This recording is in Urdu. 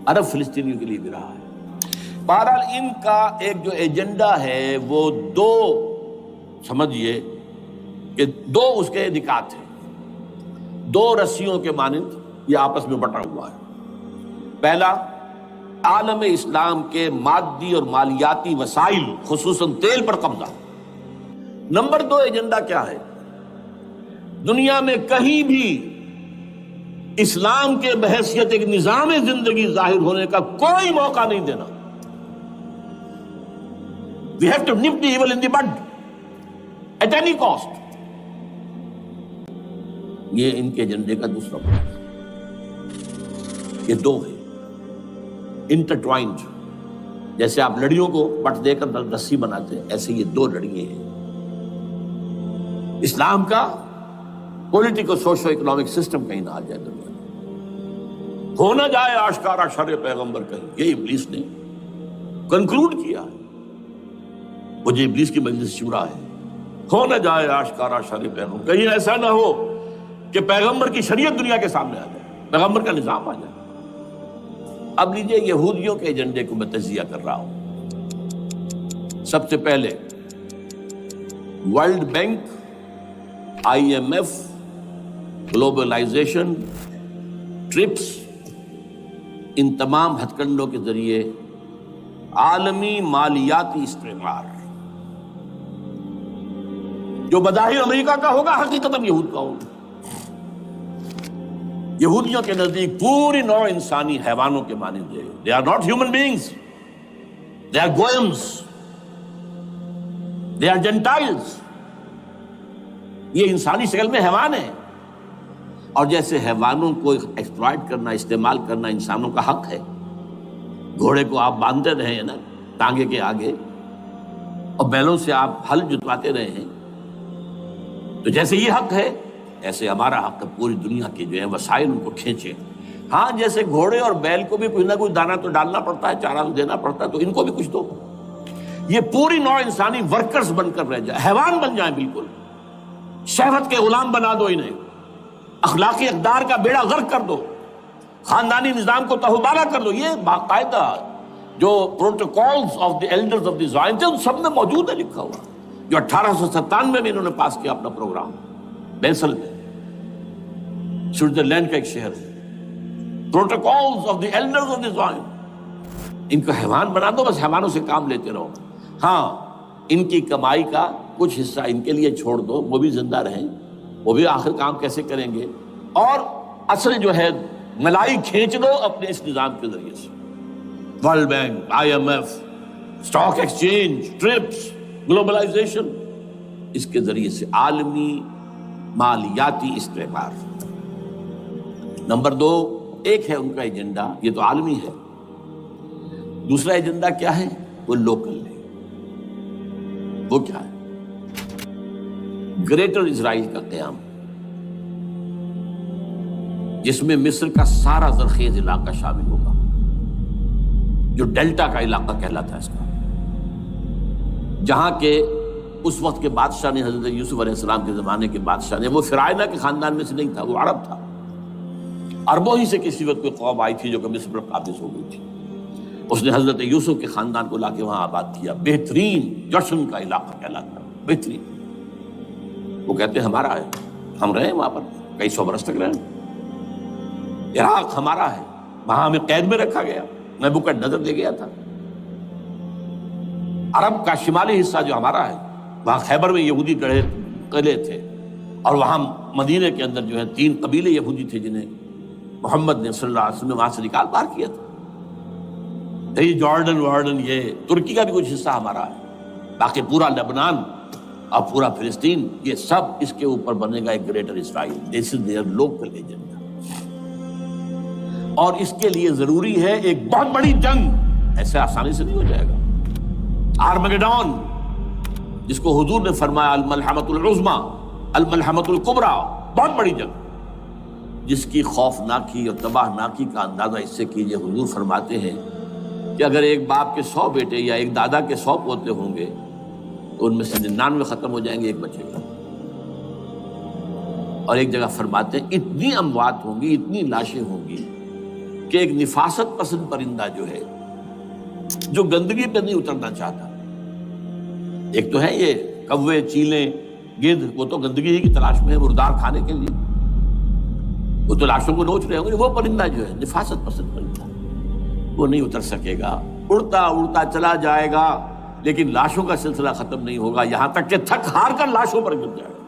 عرب فلسطینیوں کے لیے بھی رہا ہے۔ بہرحال ان کا ایک جو ایجنڈا ہے وہ دو سمجھیے کہ دو اس کے نکات ہیں، دو رسیوں کے مانند یہ آپس میں بٹا ہوا ہے۔ پہلا، عالم اسلام کے مادی اور مالیاتی وسائل خصوصاً تیل پر قبضہ۔ نمبر دو ایجنڈا کیا ہے؟ دنیا میں کہیں بھی اسلام کے بحیثیت ایک نظام زندگی ظاہر ہونے کا کوئی موقع نہیں دینا۔ We have to nip the evil in the bud at any cost۔ یہ ان کے ایجنڈے کا دوسرا پہلو ہے۔ یہ دو ہے انٹرٹوائنڈ، جیسے آپ لڑیوں کو بٹ دے کر رسی بناتے ہیں، ایسے یہ دو لڑیے ہیں۔ اسلام کا پولیٹیکل سوشو اکنامک سسٹم کہیں نہ آ جائے دنیا میں، ہو نہ جائے آشکارا شر پیغمبر کہیں، یہ ابلیس نے کنکلوڈ کیا ہے۔ مجھے ابلیس کی مجلس شورا ہے، ہو نہ جائے آشکارا شر پیغمبر، کہیں ایسا نہ ہو کہ پیغمبر کی شریعت دنیا کے سامنے آ جائے، پیغمبر کا نظام آ جائے۔ اب لیجئے یہودیوں کے ایجنڈے کو میں تجزیہ کر رہا ہوں۔ سب سے پہلے world bank, I M F, globalisation, TRIPS, ان تمام ہتھ کنڈوں کے ذریعے عالمی مالیاتی استعمار جو بظاہر امریکہ کا ہوگا حقیقتاً یہود کا ہوگا۔ یہودیوں کے نزدیک پوری نوع انسانی حیوانوں کے مانند ہے۔ They are not human beings. They are goyams. They are Gentiles. یہ انسانی شکل میں حیوان ہیں، اور جیسے حیوانوں کو ایکسپلائٹ کرنا، استعمال کرنا انسانوں کا حق ہے۔ گھوڑے کو آپ باندھتے رہے ہیں نا ٹانگے کے آگے، اور بیلوں سے آپ ہل جتواتے رہے ہیں، تو جیسے یہ حق ہے ایسے ہمارا حق ہے پوری دنیا کے جو ہے وسائل ان کو کھینچے۔ ہاں جیسے گھوڑے اور بیل کو بھی کوئی نہ کوئی دانہ تو ڈالنا پڑتا ہے، چارہ تو دینا پڑتا ہے، تو ان کو بھی کچھ دو۔ یہ پوری نوع انسانی ورکرز بن کر رہ جائے، حیوان بن جائیں، بالکل شہوت کے غلام بنا دو انہیں، اخلاقی اقدار کا بیڑا غرق کر دو، خاندانی نظام کو تہوبارہ کر دو۔ یہ باقاعدہ جو protocols of the elders of the Zion تھے ان سب میں موجود ہے لکھا ہوا، جو 1897 میں انہوں نے پاس کیا اپنا پروگرام بیسل میں، سوئٹزرلینڈ کا ایک شہر ہے۔ Protocols of the elders of the Zion, ان کو حیوان بنا دو، بس حیوانوں سے کام لیتے رہو۔ ہاں ان کی کمائی کا کچھ حصہ ان کے لیے چھوڑ دو، وہ بھی زندہ رہیں، وہ بھی آخر کام کیسے کریں گے، اور اصل جو ہے ملائی کھینچ دو اپنے اس نظام کے ذریعے سے۔ World bank, I M F, stock exchange, TRIPS, globalisation, اس کے ذریعے سے عالمی مالیاتی استعمار۔ نمبر دو، ایک ہے ان کا ایجنڈا، یہ تو عالمی ہے۔ دوسرا ایجنڈا کیا ہے؟ وہ لوکل ہے۔ وہ کیا ہے؟ گریٹر اسرائیل کا قیام، جس میں مصر کا سارا زرخیز علاقہ شامل ہوگا، جو ڈیلٹا کا علاقہ کہلاتا ہے اس کا، جہاں کے اس وقت کے بادشاہ نے، حضرت یوسف علیہ السلام کے زمانے کے بادشاہ نے، وہ فرعونہ کے خاندان میں سے نہیں تھا، وہ عرب تھا، عربوں ہی سے کسی وقت کوئی قوم آئی تھی جو کہ مصر پر قابض ہو گئی تھی۔ اس نے حضرت یوسف کے خاندان کو لا کے وہاں آباد کیا، بہترین جشن کا علاقہ کہلاتا ہے، بہترین۔ وہ کہتے ہیں ہمارا ہے، ہم رہے وہاں پر کئی سو برس تک رہے، عراق ہمارا ہے، وہاں ہمیں قید میں رکھا گیا، نبوکدنضر لے گیا تھا۔ عرب کا شمالی حصہ جو ہمارا ہے، وہاں خیبر میں یہودی قلعے تھے، اور وہاں مدینے کے اندر جو ہے 3 قبیلے یہودی تھے جنہیں محمد نے صلی اللہ علیہ وسلم وہاں سے نکال باہر کیا تھا۔ یہ جارڈن، یہ ترکی کا بھی کچھ حصہ ہمارا ہے، باقی پورا لبنان اور پورا فلسطین، یہ سب اس کے اوپر بنے گا ایک greater Israel. This is there local agenda, اور اس کے لیے ضروری ہے ایک بہت بڑی جنگ، ایسے آسانی سے نہیں ہو جائے گا۔ آرمگیڈون، جس کو حضور نے فرمایا الملحمۃ العظمیٰ، الملحمۃ الکبریٰ، بہت بڑی جنگ، جس کی خوفناکی اور تباہناکی کا اندازہ اس سے کیجئے۔ حضور فرماتے ہیں کہ اگر ایک باپ کے 100 بیٹے یا ایک دادا کے 100 پوتے ہوں گے تو ان میں سے 99 ختم ہو جائیں گے، ایک بچے گا۔ اور ایک جگہ فرماتے ہیں اتنی اموات ہوں گی، اتنی لاشیں ہوں گی کہ کہ ایک نفاست پسند پرندہ جو ہے، جو گندگی پہ نہیں اترنا چاہتا. ایک تو ہے یہ کوے، چیلیں، گدھ، وہ تو گندگی کی تلاش میں ہے مردار کھانے کے لیے، وہ تو لاشوں کو نوچ رہے ہوں گے. وہ پرندہ جو ہے نفاست پسند پرندہ، وہ نہیں اتر سکے گا، اڑتا اڑتا چلا جائے گا، لیکن لاشوں کا سلسلہ ختم نہیں ہوگا، یہاں تک کہ تھک ہار کر لاشوں پر گر جائے گا.